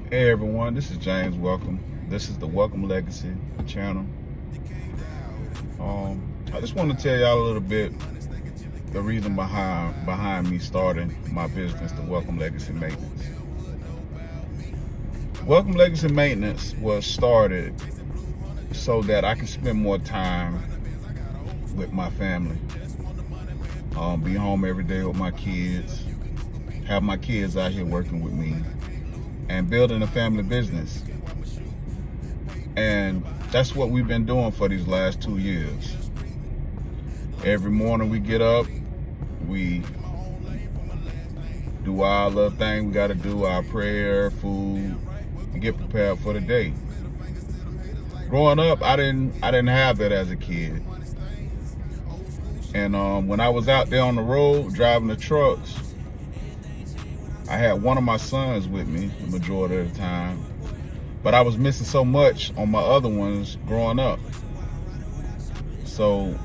Hey everyone, this is James Welcome. This is the Welcome Legacy channel. I just want to tell y'all a little bit the reason behind me starting my business, the Welcome Legacy Maintenance. Welcome Legacy Maintenance was started so that I can spend more time with my family, be home every day with my kids, have my kids out here working with me, and building a family business. And that's what we've been doing for these last 2 years. Every morning we get up, we do our little thing we gotta do, our prayer, food, and get prepared for the day. Growing up, I didn't have that as a kid. And when I was out there on the road driving the trucks, I had one of my sons with me the majority of the time, but I was missing so much on my other ones growing up. So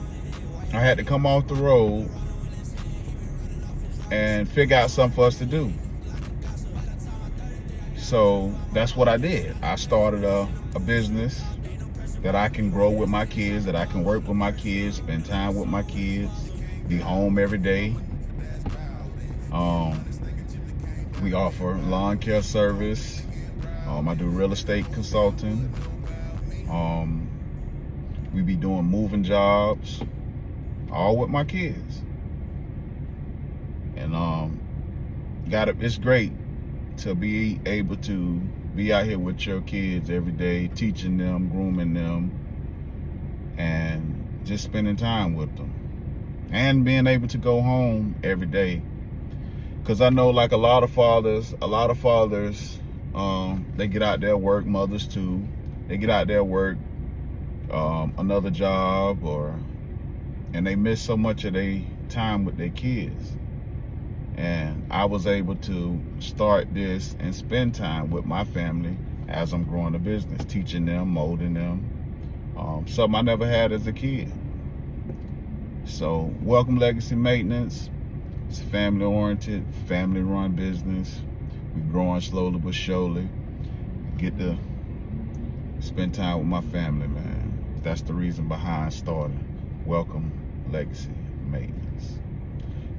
I had to come off the road and figure out something for us to do. So that's what I did. I started a business that I can grow with my kids, that I can work with my kids, spend time with my kids, be home every day. We offer lawn care service. I do real estate consulting. We be doing moving jobs, all with my kids. And it's great to be able to be out here with your kids every day, teaching them, grooming them, and just spending time with them, and being able to go home every day. Because I know, like a lot of fathers, they get out there work, mothers too, they get out there work another job, and they miss so much of their time with their kids. And I was able to start this and spend time with my family as I'm growing the business, teaching them, molding them, something I never had as a kid. So Welcome Legacy Maintenance, it's a family-oriented, family-run business. We're growing slowly but surely. Get to spend time with my family, man. That's the reason behind starting Welcome Legacy Maintenance.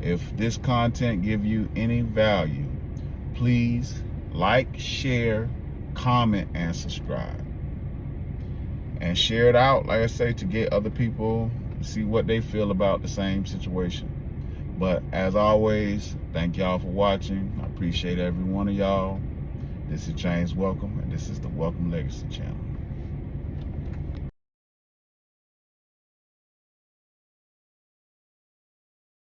If this content give you any value, please like, share, comment, and subscribe. And share it out, like I say, to get other people to see what they feel about the same situation. But as always, thank y'all for watching. I appreciate every one of y'all. This is James Welcome, and this is the Welcome Legacy channel.